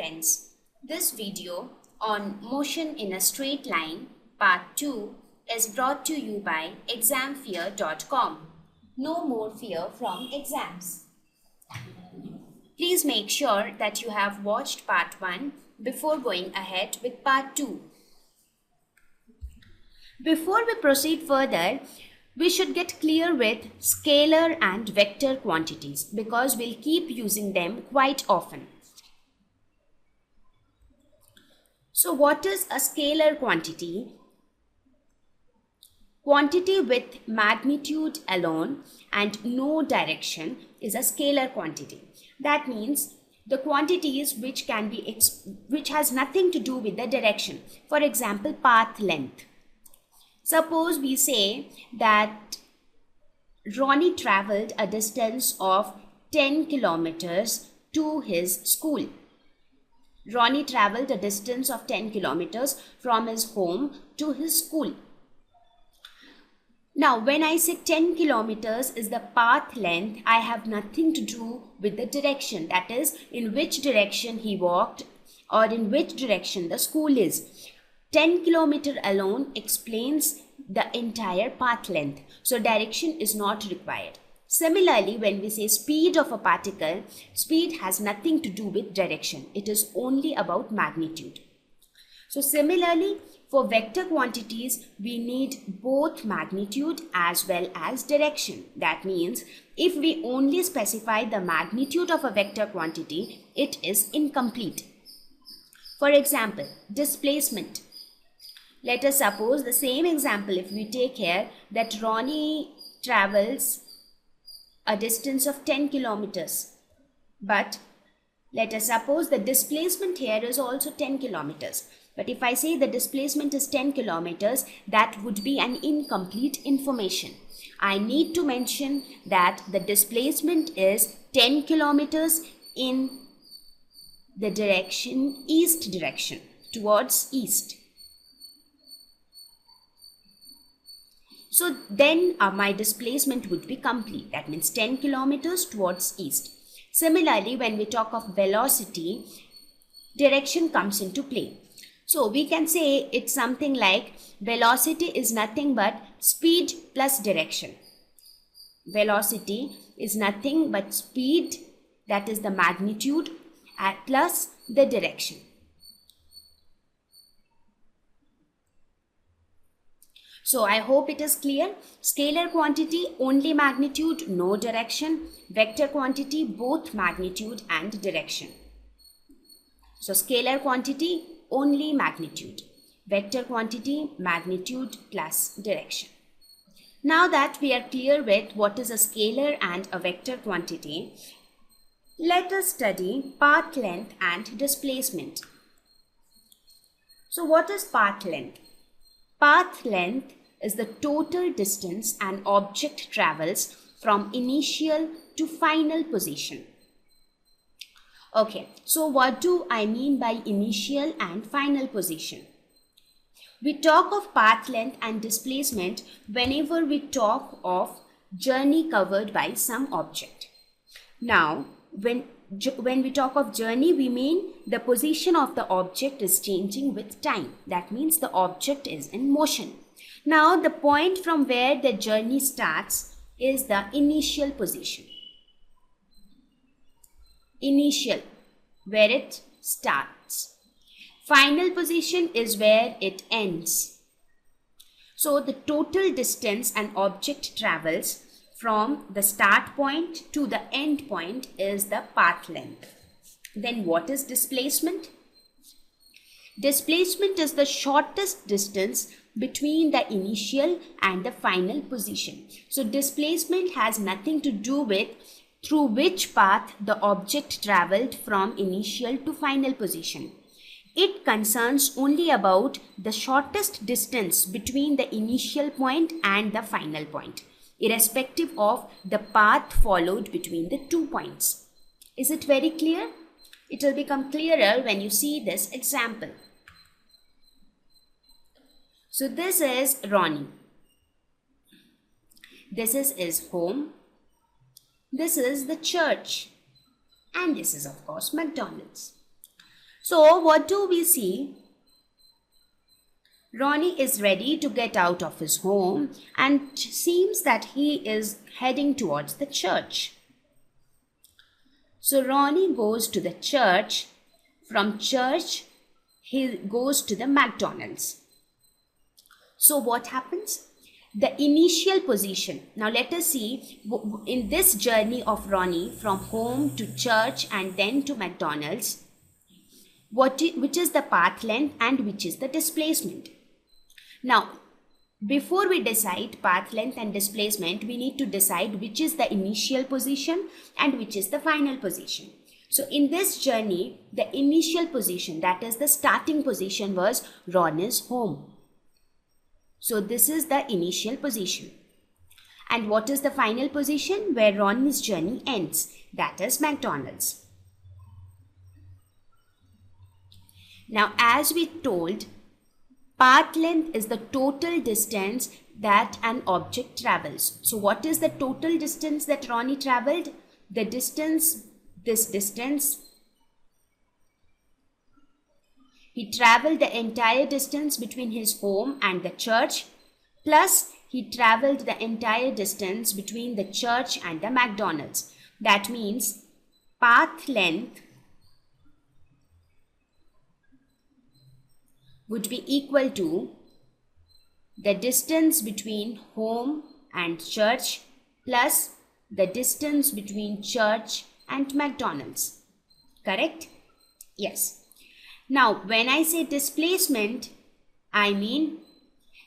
friends, this video on motion in a straight line part 2 is brought to you by examfear.com. No more fear from exams. Please make sure that you have watched part 1 before going ahead with part 2. Before we proceed further, we should get clear with scalar and vector quantities because we'll keep using them quite often. So what is a scalar quantity? Quantity with magnitude alone and no direction is a scalar quantity. That means the quantities which has nothing to do with the direction. For example, path length. Suppose we say that Ronnie traveled a distance of 10 kilometers to his school. Ronnie traveled a distance of 10 kilometers from his home to his school. Now, when I say 10 kilometers is the path length, I have nothing to do with the direction. That is, in which direction he walked or in which direction the school is. 10 kilometer alone explains the entire path length. So, direction is not required. Similarly, when we say speed of a particle, speed has nothing to do with direction. It is only about magnitude. So, similarly, for vector quantities, we need both magnitude as well as direction. That means if we only specify the magnitude of a vector quantity, it is incomplete. For example, displacement. Let us suppose the same example if we take here that Ronnie travels a distance of 10 kilometers. But let us suppose the displacement here is also 10 kilometers. But if I say the displacement is 10 kilometers, that would be an incomplete information. I need to mention that the displacement is 10 kilometers in the direction, east direction, towards east. So then my displacement would be complete. That means 10 kilometers towards east. Similarly, when we talk of velocity, direction comes into play. So we can say it's something like velocity is nothing but speed plus direction. Velocity is nothing but speed, that is the magnitude, plus the direction. So I hope it is clear. Scalar quantity, only magnitude, no direction. Vector quantity, both magnitude and direction. So scalar quantity, only magnitude. Vector quantity, magnitude plus direction. Now that we are clear with what is a scalar and a vector quantity, let us study path length and displacement. So what is path length? Path length is the total distance an object travels from initial to final position. Okay, so what do I mean by initial and final position? We talk of path length and displacement whenever we talk of journey covered by some object. Now, when we talk of journey, we mean the position of the object is changing with time. That means the object is in motion. Now, the point from where the journey starts is the initial position. Initial, where it starts. Final position is where it ends. So, the total distance an object travels from the start point to the end point is the path length. Then what is displacement? Displacement is the shortest distance between the initial and the final position. So displacement has nothing to do with through which path the object traveled from initial to final position. It concerns only about the shortest distance between the initial point and the final point, irrespective of the path followed between the 2 points. Is it very clear? It will become clearer when you see this example. So this is Ronnie. This is his home. This is the church. And this is of course McDonald's. So what do we see? Ronnie is ready to get out of his home and seems that he is heading towards the church. So Ronnie goes to the church. From church, he goes to the McDonald's. So what happens? The initial position. Now let us see in this journey of Ronnie from home to church and then to McDonald's, which is the path length and which is the displacement. Now, before we decide path length and displacement, we need to decide which is the initial position and which is the final position. So in this journey, the initial position, that is the starting position, was Ronnie's home. So this is the initial position. And what is the final position? Where Ronnie's journey ends, that is McDonald's. Now, as we told, path length is the total distance that an object travels. So what is the total distance that Ronnie traveled? The distance, this distance. He traveled the entire distance between his home and the church, plus he traveled the entire distance between the church and the McDonald's. That means path length would be equal to the distance between home and church plus the distance between church and McDonald's. Correct? Yes. Now, when I say displacement, I mean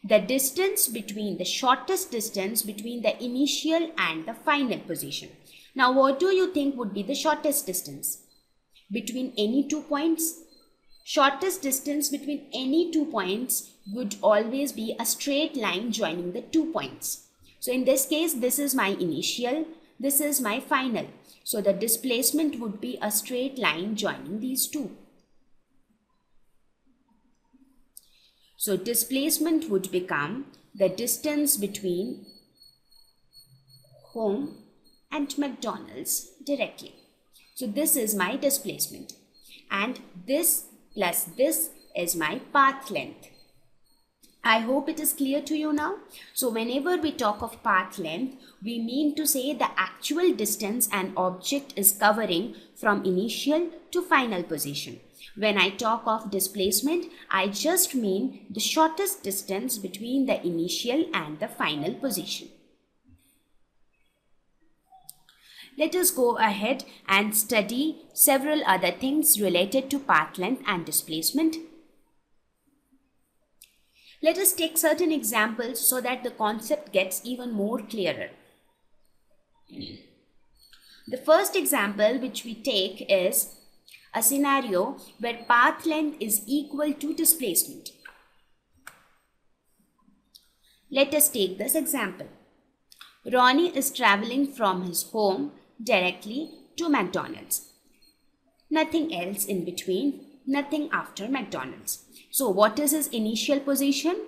the distance between the shortest distance between the initial and the final position. Now, what do you think would be the shortest distance between any 2 points? Shortest distance between any 2 points would always be a straight line joining the 2 points. So in this case, this is my initial, this is my final. So the displacement would be a straight line joining these two. So displacement would become the distance between home and McDonald's directly. So this is my displacement, and this plus this is my path length. I hope it is clear to you now. So whenever we talk of path length, we mean to say the actual distance an object is covering from initial to final position. When I talk of displacement, I just mean the shortest distance between the initial and the final position. Let us go ahead and study several other things related to path length and displacement. Let us take certain examples so that the concept gets even more clearer. The first example which we take is a scenario where path length is equal to displacement. Let us take this example. Ronnie is traveling from his home directly to McDonald's. Nothing else in between, nothing after McDonald's. So what is his initial position?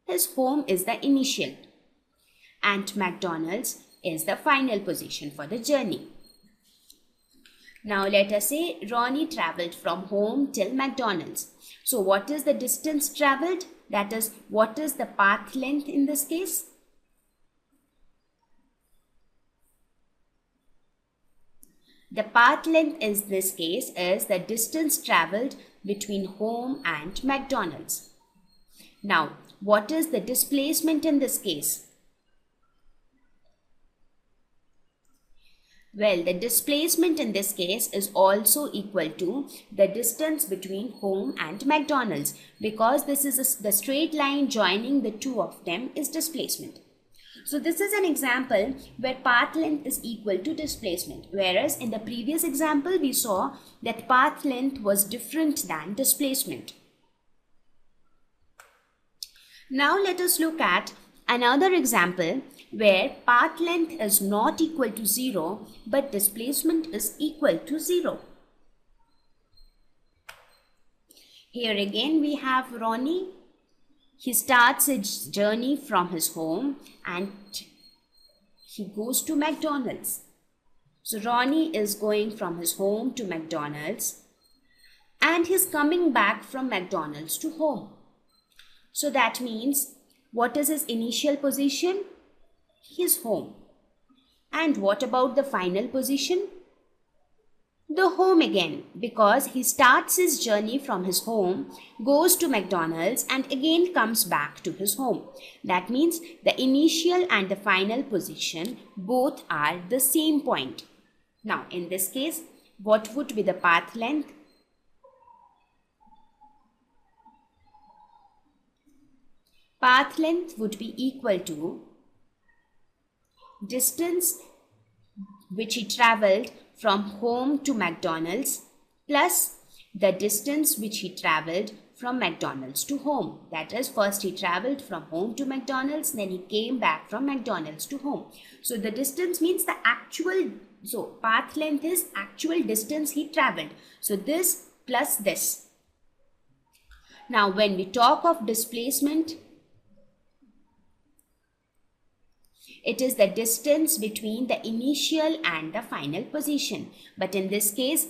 His home is the initial and McDonald's is the final position for the journey. Now let us say Ronnie traveled from home till McDonald's. So what is the distance traveled? That is, what is the path length in this case? The path length in this case is the distance traveled between home and McDonald's. Now, what is the displacement in this case? Well, the displacement in this case is also equal to the distance between home and McDonald's, because this is the straight line joining the two of them is displacement. So this is an example where path length is equal to displacement, whereas in the previous example we saw that path length was different than displacement. Now let us look at another example where path length is not equal to 0 but displacement is equal to 0. Here again we have Ronnie. He starts his journey from his home and he goes to McDonald's. So Ronnie is going from his home to McDonald's and he's coming back from McDonald's to home. So that means, what is his initial position? His home. And what about the final position? The home again, because he starts his journey from his home, goes to McDonald's and again comes back to his home. That means the initial and the final position both are the same point. Now in this case, what would be the path length? Path length would be equal to distance which he travelled from home to McDonald's plus the distance which he travelled from McDonald's to home. That is, first he travelled from home to McDonald's, then he came back from McDonald's to home. So the distance means the actual, so path length is actual distance he travelled. So this plus this. Now when we talk of displacement, it is the distance between the initial and the final position. But in this case,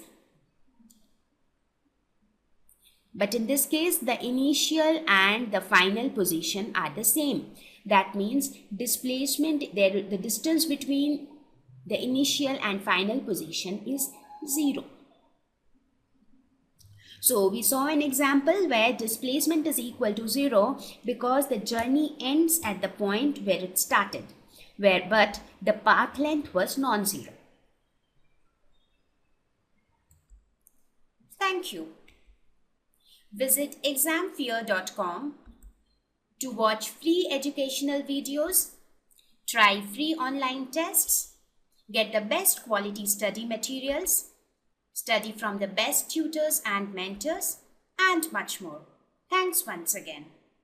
the initial and the final position are the same. That means displacement, the distance between the initial and final position is 0. So we saw an example where displacement is equal to 0 because the journey ends at the point where it started, but the path length was non-zero. Thank you. Visit examfear.com to watch free educational videos, try free online tests, get the best quality study materials, study from the best tutors and mentors, and much more. Thanks once again.